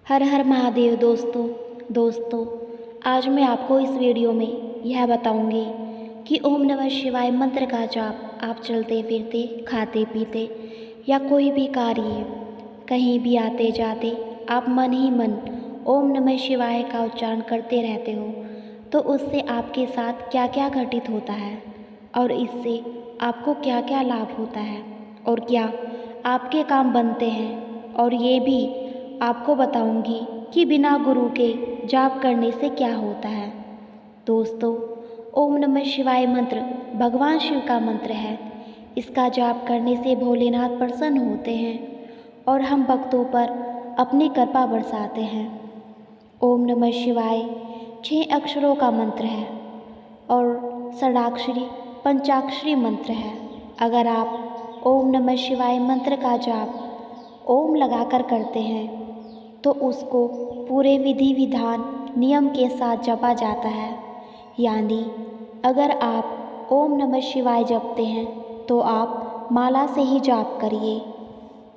हर हर महादेव दोस्तों आज मैं आपको इस वीडियो में यह बताऊंगी कि ओम नमः शिवाय मंत्र का जाप आप चलते फिरते खाते पीते या कोई भी कार्य कहीं भी आते जाते आप मन ही मन ओम नमः शिवाय का उच्चारण करते रहते हो तो उससे आपके साथ क्या क्या घटित होता है और इससे आपको क्या क्या लाभ होता है और क्या आपके काम बनते हैं और ये भी आपको बताऊंगी कि बिना गुरु के जाप करने से क्या होता है। दोस्तों, ओम नमः शिवाय मंत्र भगवान शिव का मंत्र है। इसका जाप करने से भोलेनाथ प्रसन्न होते हैं और हम भक्तों पर अपनी कृपा बरसाते हैं। ओम नमः शिवाय 6 अक्षरों का मंत्र है और षडाक्षरी पंचाक्षरी मंत्र है। अगर आप ओम नमः शिवाय मंत्र का जाप ओम लगाकर करते हैं तो उसको पूरे विधि विधान नियम के साथ जपा जाता है। यानी अगर आप ओम नमः शिवाय जपते हैं तो आप माला से ही जाप करिए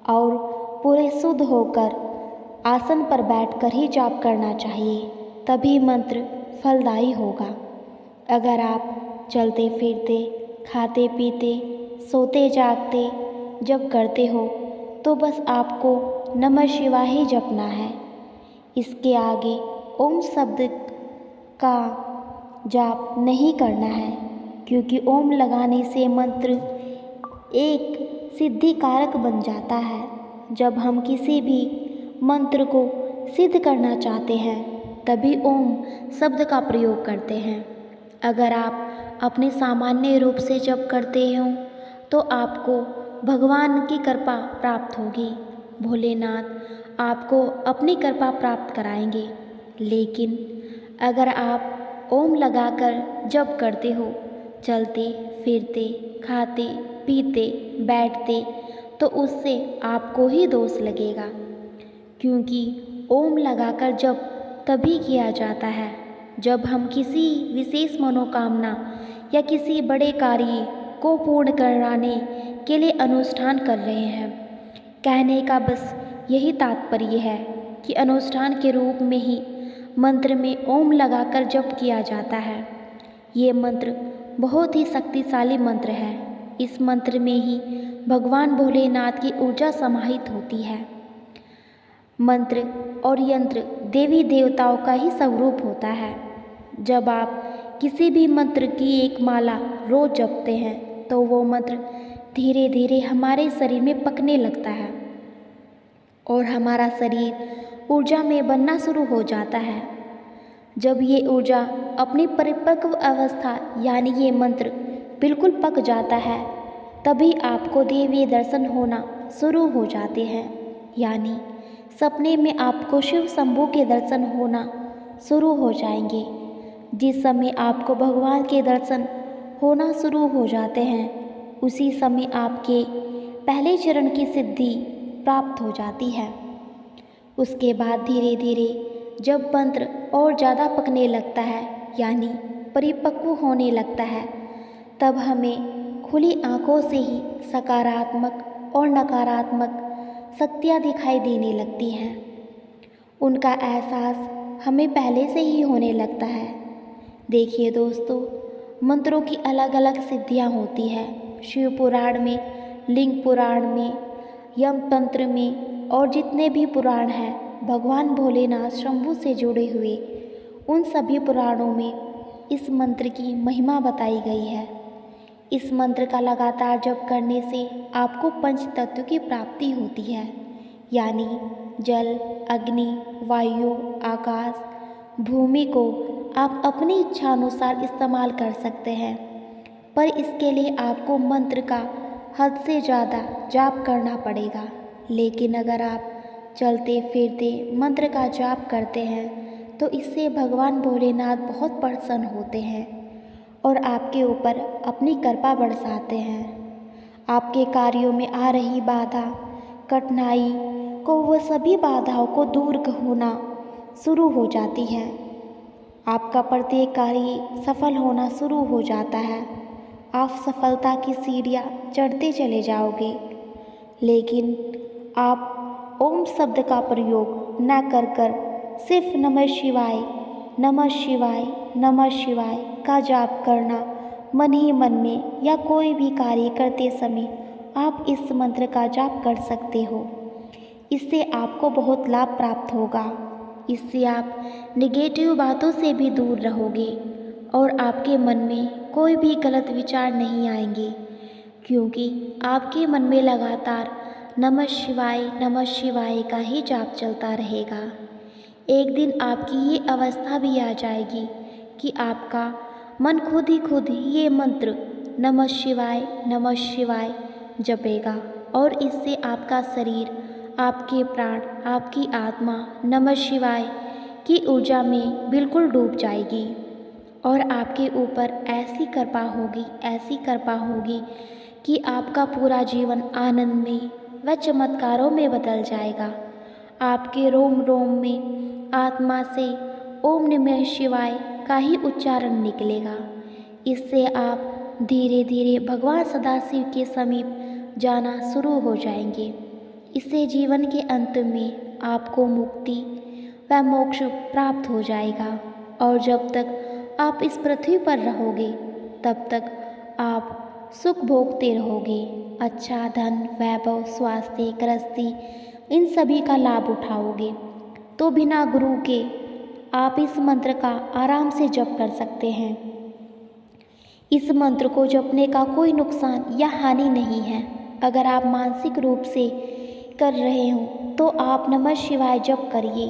और पूरे शुद्ध होकर आसन पर बैठकर ही जाप करना चाहिए, तभी मंत्र फलदायी होगा। अगर आप चलते फिरते खाते पीते सोते जागते जब करते हो तो बस आपको नमः शिवाय ही जपना है। इसके आगे ओम शब्द का जाप नहीं करना है, क्योंकि ओम लगाने से मंत्र एक सिद्धि कारक बन जाता है। जब हम किसी भी मंत्र को सिद्ध करना चाहते हैं तभी ओम शब्द का प्रयोग करते हैं। अगर आप अपने सामान्य रूप से जप करते हो तो आपको भगवान की कृपा प्राप्त होगी। भोलेनाथ आपको अपनी कृपा प्राप्त कराएंगे। लेकिन अगर आप ओम लगाकर जप करते हो, चलते फिरते खाते पीते बैठते, तो उससे आपको ही दोष लगेगा, क्योंकि ओम लगाकर जप तभी किया जाता है जब हम किसी विशेष मनोकामना या किसी बड़े कार्य को पूर्ण कराने के लिए अनुष्ठान कर रहे हैं। कहने का बस यही तात्पर्य है कि अनुष्ठान के रूप में ही मंत्र में ओम लगाकर जप किया जाता है। ये मंत्र बहुत ही शक्तिशाली मंत्र है। इस मंत्र में ही भगवान भोलेनाथ की ऊर्जा समाहित होती है। मंत्र और यंत्र देवी देवताओं का ही स्वरूप होता है। जब आप किसी भी मंत्र की एक माला रोज जपते हैं तो वो मंत्र धीरे धीरे हमारे शरीर में पकने लगता है और हमारा शरीर ऊर्जा में बनना शुरू हो जाता है। जब ये ऊर्जा अपनी परिपक्व अवस्था यानी ये मंत्र बिल्कुल पक जाता है, तभी आपको देवी दर्शन होना शुरू हो जाते हैं। यानी सपने में आपको शिव शंभू के दर्शन होना शुरू हो जाएंगे। जिस समय आपको भगवान के दर्शन होना शुरू हो जाते हैं, उसी समय आपके पहले चरण की सिद्धि प्राप्त हो जाती है। उसके बाद धीरे धीरे जब मंत्र और ज़्यादा पकने लगता है यानी परिपक्व होने लगता है, तब हमें खुली आँखों से ही सकारात्मक और नकारात्मक शक्तियाँ दिखाई देने लगती हैं। उनका एहसास हमें पहले से ही होने लगता है। देखिए दोस्तों, मंत्रों की अलग अलग सिद्धियाँ होती है। शिव पुराण में, लिंग पुराण में, यम तंत्र में और जितने भी पुराण हैं भगवान भोलेनाथ शंभू से जुड़े हुए, उन सभी पुराणों में इस मंत्र की महिमा बताई गई है। इस मंत्र का लगातार जप करने से आपको पंच तत्व की प्राप्ति होती है, यानी जल, अग्नि, वायु, आकाश, भूमि को आप अपनी इच्छा अनुसार इस्तेमाल कर सकते हैं। पर इसके लिए आपको मंत्र का हद से ज़्यादा जाप करना पड़ेगा। लेकिन अगर आप चलते फिरते मंत्र का जाप करते हैं तो इससे भगवान भोलेनाथ बहुत प्रसन्न होते हैं और आपके ऊपर अपनी कृपा बरसाते हैं। आपके कार्यों में आ रही बाधा कठिनाई को वो सभी बाधाओं को दूर होना शुरू हो जाती है। आपका प्रत्येक कार्य सफल होना शुरू हो जाता है। आप सफलता की सीढ़ियाँ चढ़ते चले जाओगे। लेकिन आप ओम शब्द का प्रयोग न कर कर सिर्फ नमः शिवाय नमः शिवाय नमः शिवाय का जाप करना मन ही मन में या कोई भी कार्य करते समय आप इस मंत्र का जाप कर सकते हो। इससे आपको बहुत लाभ प्राप्त होगा। इससे आप निगेटिव बातों से भी दूर रहोगे और आपके मन में कोई भी गलत विचार नहीं आएंगे, क्योंकि आपके मन में लगातार नमः शिवाय का ही जाप चलता रहेगा। एक दिन आपकी ये अवस्था भी आ जाएगी कि आपका मन खुद ही ये मंत्र नमः शिवाय जपेगा और इससे आपका शरीर, आपके प्राण, आपकी आत्मा नमः शिवाय की ऊर्जा में बिल्कुल डूब जाएगी और आपके ऊपर ऐसी कृपा होगी कि आपका पूरा जीवन आनंद में व चमत्कारों में बदल जाएगा। आपके रोम रोम में आत्मा से ओम नमः शिवाय का ही उच्चारण निकलेगा। इससे आप धीरे धीरे भगवान सदाशिव के समीप जाना शुरू हो जाएंगे। इससे जीवन के अंत में आपको मुक्ति व मोक्ष प्राप्त हो जाएगा और जब तक आप इस पृथ्वी पर रहोगे तब तक आप सुख भोगते रहोगे। अच्छा धन, वैभव, स्वास्थ्य, गृहस्थी इन सभी का लाभ उठाओगे। तो बिना गुरु के आप इस मंत्र का आराम से जप कर सकते हैं। इस मंत्र को जपने का कोई नुकसान या हानि नहीं है। अगर आप मानसिक रूप से कर रहे हो तो आप नमः शिवाय जप करिए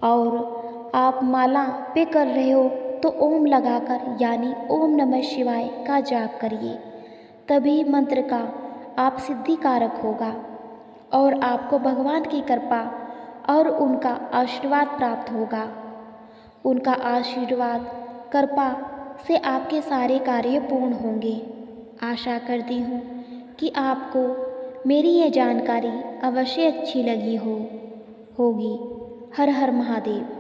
और आप माला पे कर रहे हो तो ओम लगाकर यानी ओम नमः शिवाय का जाप करिए। तभी मंत्र का आप सिद्धिकारक होगा और आपको भगवान की कृपा और उनका आशीर्वाद प्राप्त होगा। उनका आशीर्वाद कृपा से आपके सारे कार्य पूर्ण होंगे। आशा करती हूँ कि आपको मेरी ये जानकारी अवश्य अच्छी लगी होगी। हर हर महादेव।